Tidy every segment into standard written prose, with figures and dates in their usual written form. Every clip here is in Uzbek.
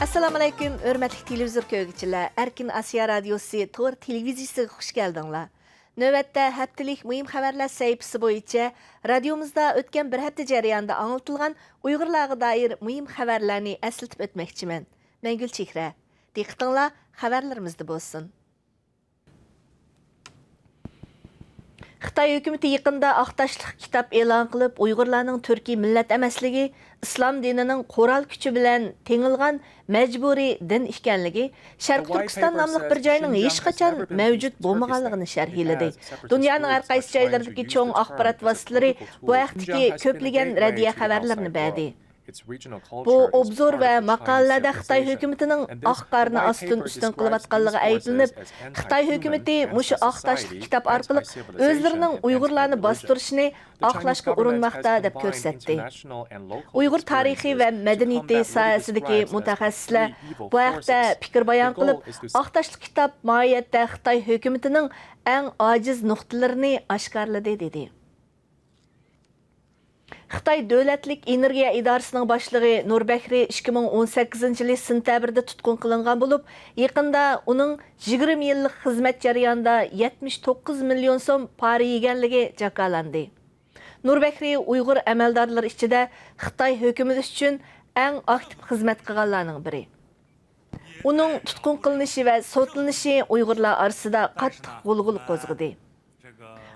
Assalamu alaykum, hörmətli televizor köygüçülər. Erkin Asiya Radiosu Tor televiziyasiga xush keldinglar. Növbətdə həftəlik mühim xəbərlər səhifəsi boyunca radiomuzda ötən bir həftə jarayonida anlatılgan Uyğurlarga dair mühim xəbərlərni əslətib ötməkçiman. Mən Gülçehra. Diqqətinglər xəbərlərimizdə bolsun. Xitay hökuməti yaqında aqtaşlıq kitab e'lon qilib, Uyg'urlarning Turkiy millat emasligi, islom dinining qo'ral kuchi bilan tengilgan majburiy din ekanligi, Sharq Turkiston nomli bir joyning hech qachon mavjud bo'lmaganligini sharhladi. Dunyoning har qaysi joylaridagi cho'ng axborot vositalari bu haqdagi ko'plagan raddiya xabarlarini berdi. Bu obzor və maqalalarda Xitay hökumətinin aqqarını üstün qılıbatqanlığı ayıplanıb, Xitay hökuməti muşu aqtaşlıq kitab arqılıq özlərinin Uyğurlarını bastırışını aqlaşqa urunmaqda deb görsətdi. Uyğur tarixi və mədəniyyəti sahəsidəki mütəxəssislər bu haqda fikir bayan qılıb, aqtaşlıq kitab mahiyyətdə Xitay hökumətinin ən aciz nöqtələrini aşkarladı dedi. Xitay Dövlətlik Energiya İdarəsinin başlığı Nurbəkri 2018 yılı sentyabrda tutqun qılınğan olub, yaqında onun 20 yıllık xizmət jarayonida 79 milyon so'm para yeganligi jakalandı. Nurbəkri Uyğur əməldarları içində Xitay hökuməti üçün ən aktiv xizmət qilganlarning biri. Onun tutqun qılınışı və sotlanishi Uyğurlar arasında qattiq g'ulg'ul qo'zg'adi.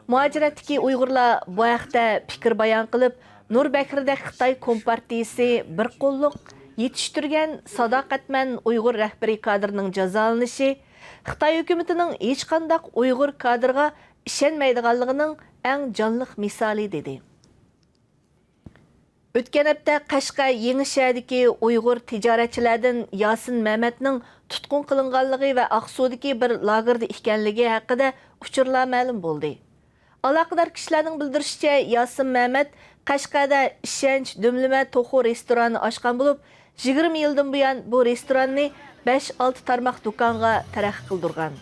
Muajiratdagi Uyğurlar bu haqda fikir bayon qilib, Nurbəkirdə Xitay Kompartiyası bir qo'lliq yetishtirgan sadoqatman Uyğur rəhbəri kadrının jazolanışı, Xitay hökumətinin hech qandaq Uyğur kadrga ishonmaydiganligining eng jonliq misoli dedi. O'tgan hafta Qashqa Yengishadagi Uyğur tijoratchilardan Yasin Mehmetning tutqun qilinganligi va Aqsudagi bir lagerda ekanligi haqida uchurlar ma'lum bo'ldi. Aloqador kishilarning bildirishicha, Yasin Mehmet Qashqada ishonch dumlama to'xu restorani ochgan bo'lib, 20 yildan buyon bu restoranni 5-6 tarmoq do'konga taraqqiy qildirgan.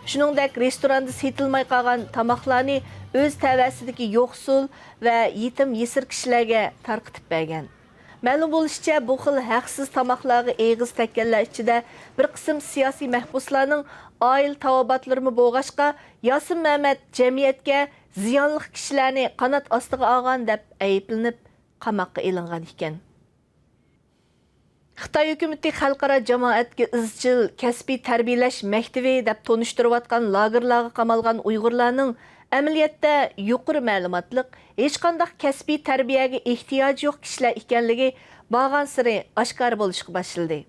Shuningdek, restoranda setilmay qolgan tamoqlarni o'z tavasidagi yo'qsul va yetim yesir kishilarga tarqitib bergan. Ma'lum bo'lishicha, bu xil haqsiz tamoqlarga eg'iz tekkanlar ichida bir qism siyosiy mahbuslarning oil tavobatlarimi bo'lg'ashqa, Yasin Mehmet jamiyatga ziyonli kishilarni qanot ostiga olgan deb ayblanib, qamoqqa ilingan ekan. Xitoy hukumati xalqaro jamoatga izchil kasbiy tarbiyalash maktabi deb tonishtirayotgan lagerlarga qamalgan Uyg'urlarning amaliyotda yuqori ma'lumotliq, hech qanday kasbiy tarbiyaga ehtiyoj yo'q kishilar ekanligi borgan sari oshkor bo'lishga boshladi.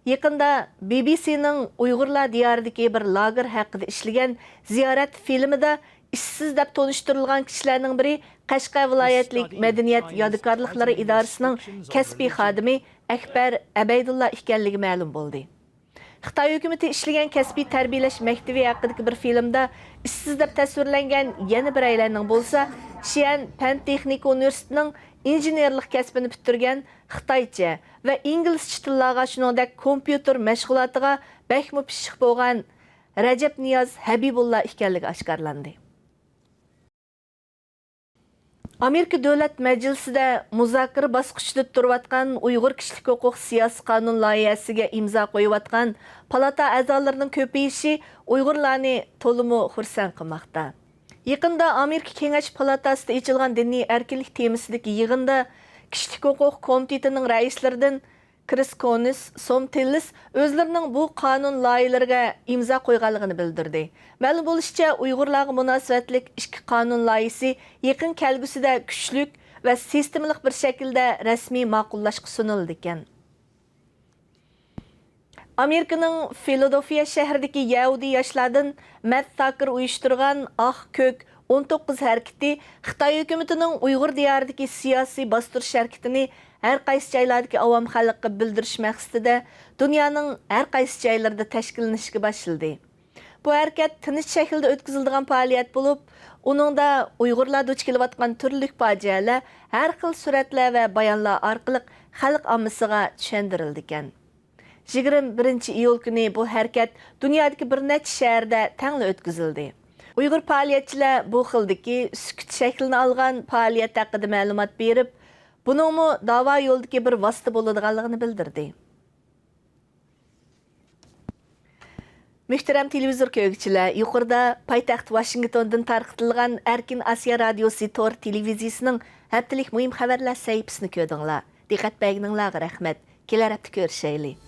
Yaqında BBC'ning Uyg'urlar diyoridagi bir lager haqida ishlagan ziyorat filmida ishsiz deb tonishtirilgan kishilarning biri Qashqa viloyatlik madaniyat yodikorliklari idorasining kasbiy xodimi Akbar Abaydulla ekanligi ma'lum bo'ldi. Xitoy hukumati ishlagan kasbiy tarbiyalash maktabi haqidagi bir filmda ishsiz deb tasvirlangan yana bir aylanning bo'lsa, Xi'an Pan Texnika universitetining injenerlik kasbini bitirgan Xitoycha va inglizcha tillarga shuningdek kompyuter mashg'ulotiga bakmo pishiq bo'lgan Rajab Niyoz Habibullah ekanligi oshkorlandi. Amerika Davlat Majlisida muzokara bosqichida turayotgan Uyg'ur kishilik huquq siyosiy qonun loyihasiga imzo qo'yayotgan palata a'zolarining ko'payishi Uyg'urlarni to'liq xursand qilmoqda. Yaqında Amerika Kengash palatasida ochilgan diniy erkinlik temasidagi yig'inda Kishilik huquq komitetining raislaridan Chris Conis, Som Tillis o'zlarining bu qonun loyihalariga imzo qo'yganligini bildirdi. Ma'lum bo'lishicha, Uyg'urlarga munosabatlik ikki qonun loyihasi yaqin kelgusida kuchlik va sistemalik bir shaklda rasmiy ma'qullashga sunildi ekan. Amerikaning Philadelphia shahridagi Yahudi yoshlardan Matt Tucker uyushtirgan Oq Ko'k 19 harakati Xitoy hukumatining Uyg'ur diyoridagi siyosiy bostirish harakatini har qaysi joylardagi avom xalqqa bildirish maqsadida dunyoning har qaysi joylarida tashkillanishga boshladi. Bu harakat tinch shaklda o'tkaziladigan faoliyat bo'lib, uningda Uyg'urlar duch kelayotgan turli fojialar har xil suratlar va bayonlar orqali xalq ommasiga tushuntirildi ekan. 21-iyul kuni bu harakat dunyodagi bir necha shaharda tangli o'tkazildi. Uyg'ur faoliyatchilar bu xildagi sukut shaklini olgan faoliyat haqida ma'lumot berib, buningmi da'vo yo'lidagi bir vosita bo'ladiganligini bildirdi. Muhtaram televizor ko'ruvchilar, yuqorida poytaxt Washingtondan tarqatilgan Erkin Asiya radiosi tor televiziyasining haftalik muhim xabarlar sahifasini ko'rdinglar. Diqqat berganinglarga rahmat. Kelar hafta ko'rishaylik.